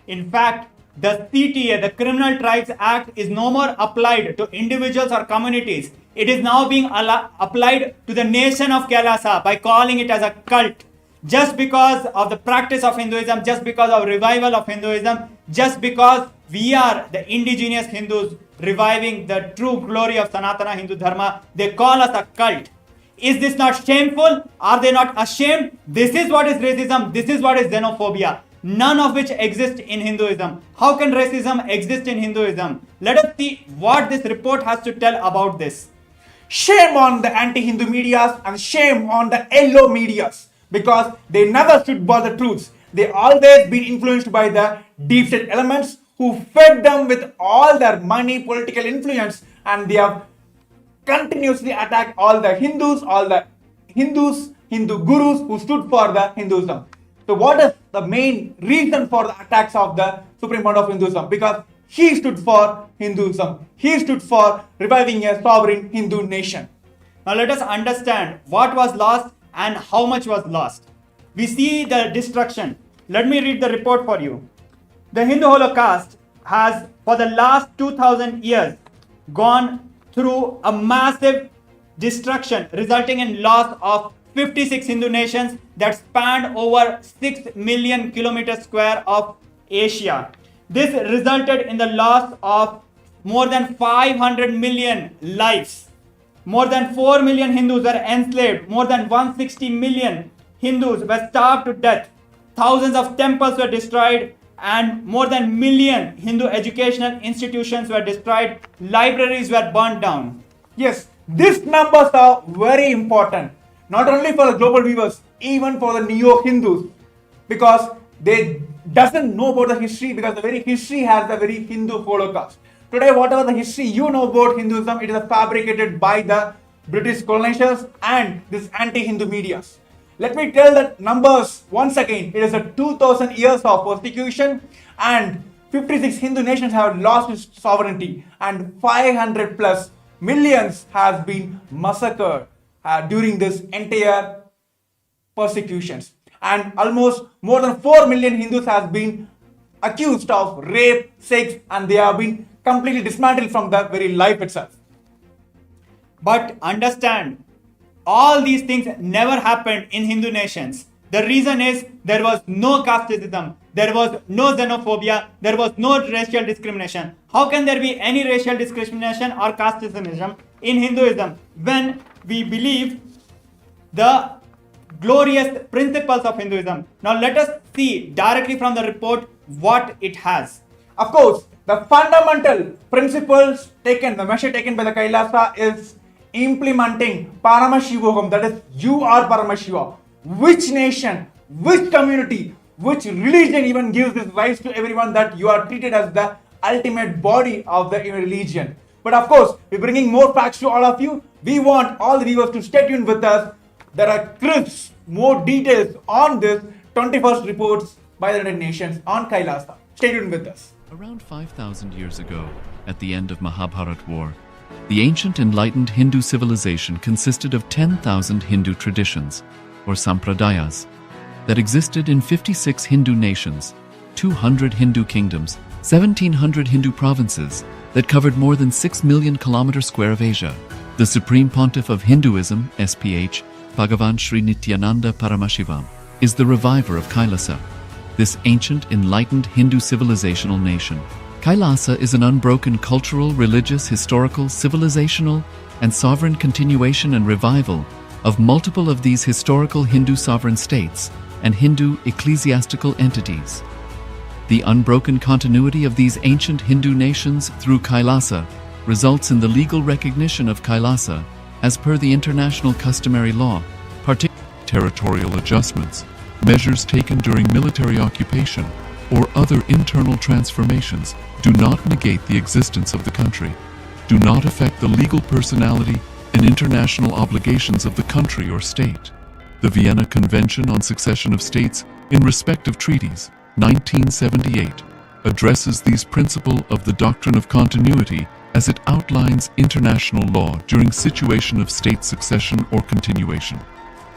In fact, the CTA, the Criminal Tribes Act, is no more applied to individuals or communities. It is now being applied to the nation of KAILASA by calling it as a cult. Just because of the practice of Hinduism, just because of revival of Hinduism, just because we are the indigenous Hindus reviving the true glory of Sanatana Hindu Dharma, they call us a cult. Is this not shameful? Are they not ashamed? This is what is racism. This is what is xenophobia. None of which exist in Hinduism. How can racism exist in Hinduism? Let us see what this report has to tell about this. Shame on the anti-Hindu medias and shame on the yellow medias, because they never stood for the truths. They always been influenced by the deep state elements who fed them with all their money, political influence, and they have continuously attacked all the Hindus, Hindu gurus who stood for the Hinduism. So what is the main reason for the attacks of the Supreme Pontiff of Hinduism? Because he stood for Hinduism. He stood for reviving a sovereign Hindu nation. Now let us understand what was lost and how much was lost. We see the destruction. Let me read the report for you. The Hindu Holocaust has, for the last 2000 years, gone through a massive destruction, resulting in loss of 56 Hindu nations that spanned over 6 million kilometers square of Asia. This resulted in the loss of more than 500 million lives. More than 4 million Hindus were enslaved. More than 160 million Hindus were starved to death. Thousands of temples were destroyed, and more than million Hindu educational institutions were destroyed. Libraries were burned down. Yes, these numbers are very important, not only for the global viewers, even for the neo-Hindus, because they doesn't know about the history, because the very history has the very Hindu Holocaust. Today, whatever the history you know about Hinduism, it is fabricated by the British colonizers and this anti-Hindu medias. Let me tell the numbers once again. It is a 2000 years of persecution, and 56 Hindu nations have lost its sovereignty, and 500 plus millions has been massacred during this entire persecutions. And almost more than 4 million Hindus has been accused of rape, sex, and they have been completely dismantled from the very life itself. But understand, all these things never happened in Hindu nations. The reason is there was no casteism, there was no xenophobia, there was no racial discrimination. How can there be any racial discrimination or casteism in Hinduism when we believe the glorious principles of Hinduism? Now let us see directly from the report what it has. Of course, the fundamental principles taken, the measure taken by the KAILASA is implementing Paramashivogam, that is, you are Paramashiva. Which nation, which community, which religion even gives this rights to everyone that you are treated as the ultimate body of the religion? But of course, we're bringing more facts to all of you. We want all the viewers to stay tuned with us. There are crisp, more details on this 21st reports by the United Nations on KAILASA. Stay tuned with us. Around 5,000 years ago, at the end of Mahabharat War, the ancient enlightened Hindu civilization consisted of 10,000 Hindu traditions, or sampradayas, that existed in 56 Hindu nations, 200 Hindu kingdoms, 1,700 Hindu provinces that covered more than 6 million kilometers square of Asia. The Supreme Pontiff of Hinduism, SPH, BHAGAVAN Nithyananda Paramashivamam, is the reviver of KAILASA, this ancient enlightened Hindu civilizational nation. KAILASA is an unbroken cultural, religious, historical, civilizational, and sovereign continuation and revival of multiple of these historical Hindu sovereign states and Hindu ecclesiastical entities. The unbroken continuity of these ancient Hindu nations through KAILASA results in the legal recognition of KAILASA as per the international customary law, particularly territorial adjustments, measures taken during military occupation, or other internal transformations do not negate the existence of the country, do not affect the legal personality and international obligations of the country or state. The Vienna Convention on Succession of States in respect of treaties, 1978, addresses these principle of the doctrine of continuity as it outlines international law during situation of state succession or continuation.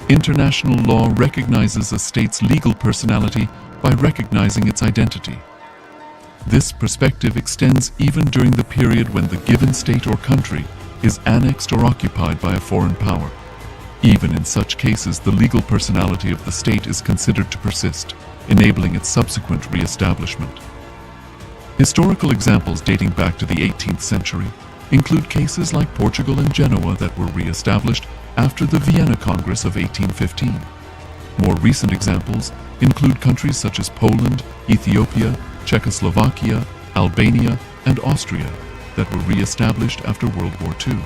International law recognizes a state's legal personality by recognizing its identity. This perspective extends even during the period when the given state or country is annexed or occupied by a foreign power. Even in such cases, the legal personality of the state is considered to persist, enabling its subsequent re-establishment. Historical examples dating back to the 18th century include cases like Portugal and Genoa that were re-established after the Vienna Congress of 1815. More recent examples include countries such as Poland, Ethiopia, Czechoslovakia, Albania, and Austria that were re-established after World War II.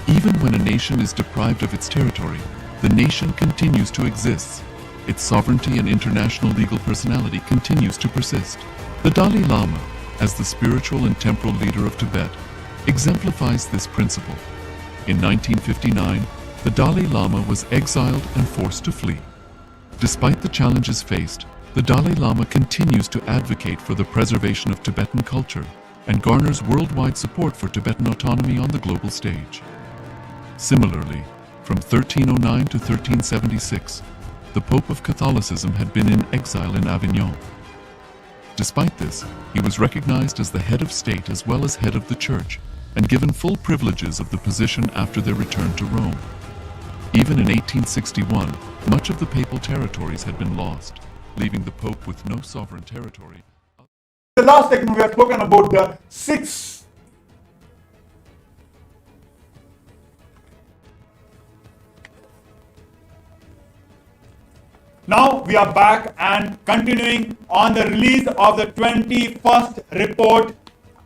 Even when a nation is deprived of its territory, the nation continues to exist. Its sovereignty and international legal personality continues to persist. The Dalai Lama, as the spiritual and temporal leader of Tibet, exemplifies this principle. In 1959, the Dalai Lama was exiled and forced to flee. Despite the challenges faced, the Dalai Lama continues to advocate for the preservation of Tibetan culture and garners worldwide support for Tibetan autonomy on the global stage. Similarly, from 1309 to 1376, the Pope of Catholicism had been in exile in Avignon. Despite this, he was recognized as the head of state as well as head of the church, and given full privileges of the position after their return to Rome. Even in 1861, much of the papal territories had been lost, leaving the Pope with no sovereign territory. The last segment we have spoken about the six Now we are back and continuing on the release of the 21st report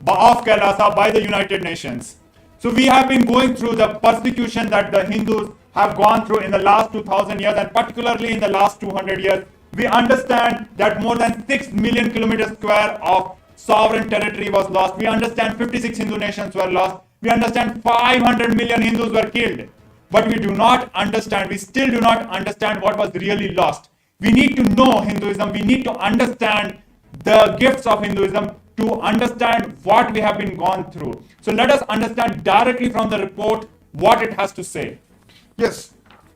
of KAILASA by the United Nations. So we have been going through the persecution that the Hindus have gone through in the last 2000 years, and particularly in the last 200 years. We understand that more than 6 million kilometers square of sovereign territory was lost. We understand 56 Hindu nations were lost. We understand 500 million Hindus were killed. But we do not understand, we still do not understand what was really lost. We need to know Hinduism, we need to understand the gifts of Hinduism to understand what we have been gone through. So let us understand directly from the report what it has to say. Yes,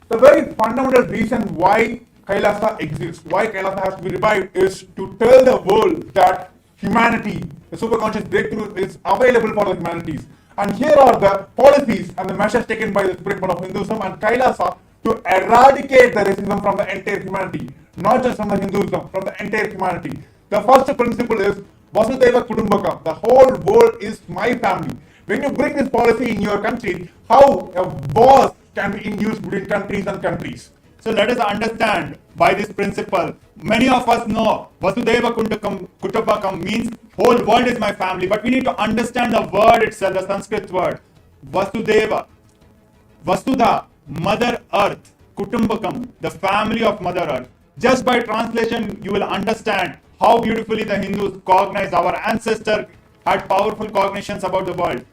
the very fundamental reason why KAILASA exists, why KAILASA has to be revived, is to tell the world that humanity, the superconscious breakthrough, is available for the humanities. And here are the policies and the measures taken by the Supreme Pontiff of Hinduism and KAILASA to eradicate the racism from the entire humanity, not just from the Hinduism, from the entire humanity. The first principle is Vasudhaiva Kutumbakam, the whole world is my family. When you bring this policy in your country, how a wars can be induced between countries and countries. So let us understand by this principle. Many of us know Vasudhaiva Kutumbakam means whole world is my family, but we need to understand the word itself, the Sanskrit word. Vasudhaiva, Vasudha, Mother Earth, Kutumbakam, the family of Mother Earth. Just by translation, you will understand how beautifully the Hindus cognize. Our ancestor had powerful cognitions about the world.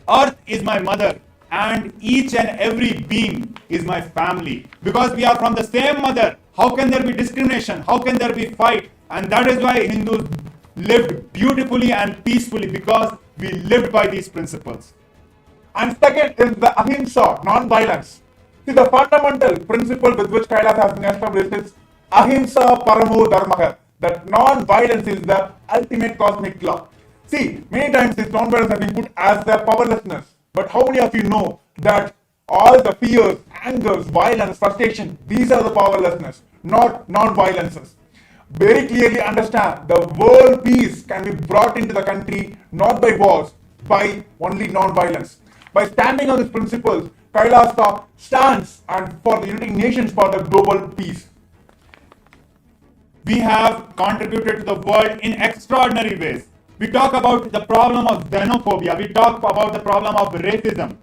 Earth is my mother, and each and every being is my family. Because we are from the same mother, how can there be discrimination? How can there be fight? And that is why Hindus lived beautifully and peacefully, because we lived by these principles. And second is the ahimsa, non-violence. See, the fundamental principle with which KAILASA has been established is ahimsa paramo dharmah, that non-violence is the ultimate cosmic law. See, many times this non-violence has been put as the powerlessness. But how many of you know that all the fears, angers, violence, frustration, these are the powerlessness, not non-violences. Very clearly understand the world peace can be brought into the country not by wars, by only non-violence. By standing on these principles, KAILASA stands and for the United Nations for the global peace. We have contributed to the world in extraordinary ways. We talk about the problem of xenophobia. We talk about the problem of racism.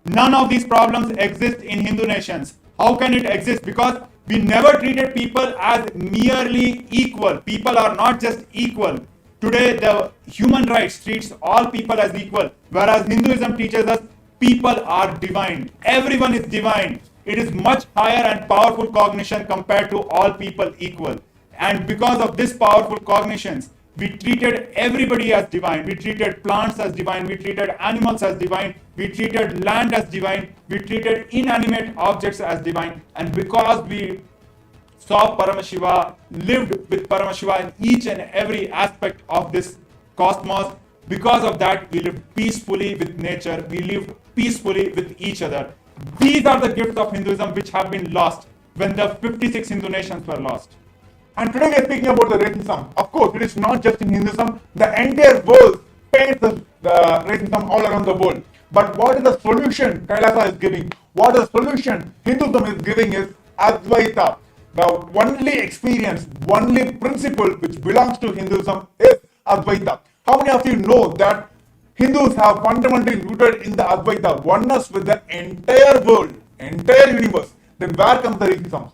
None of these problems exist in Hindu nations. How can it exist? Because we never treated people as merely equal. People are not just equal. Today, the human rights treats all people as equal, whereas Hinduism teaches us people are divine. Everyone is divine. It is much higher and powerful cognition compared to all people equal. And because of this powerful cognitions, we treated everybody as divine. We treated plants as divine. We treated animals as divine. We treated land as divine. We treated inanimate objects as divine. And because we saw Paramashiva, lived with Paramashiva in each and every aspect of this cosmos. Because of that, we lived peacefully with nature, we lived peacefully with each other. These are the gifts of Hinduism which have been lost when the 56 Hindu nations were lost. And today we are speaking about the racism. Of course, it is not just in Hinduism, the entire world faces the racism all around the world. But what is the solution KAILASA is giving? What is the solution Hinduism is giving is Advaita. The only experience, only principle which belongs to Hinduism is Advaita. How many of you know that Hindus have fundamentally rooted in the Advaita, oneness with the entire world, entire universe? Then where comes the racism?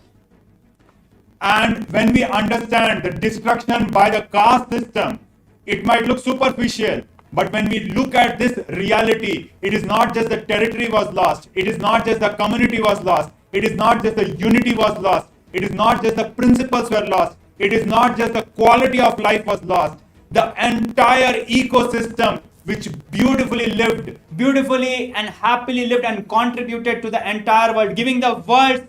And when we understand the destruction by the caste system, it might look superficial. But when we look at this reality, it is not just the territory was lost. It is not just the community was lost. It is not just the unity was lost. It is not just the principles were lost. It is not just the quality of life was lost. The entire ecosystem which beautifully and happily lived and contributed to the entire world, giving the world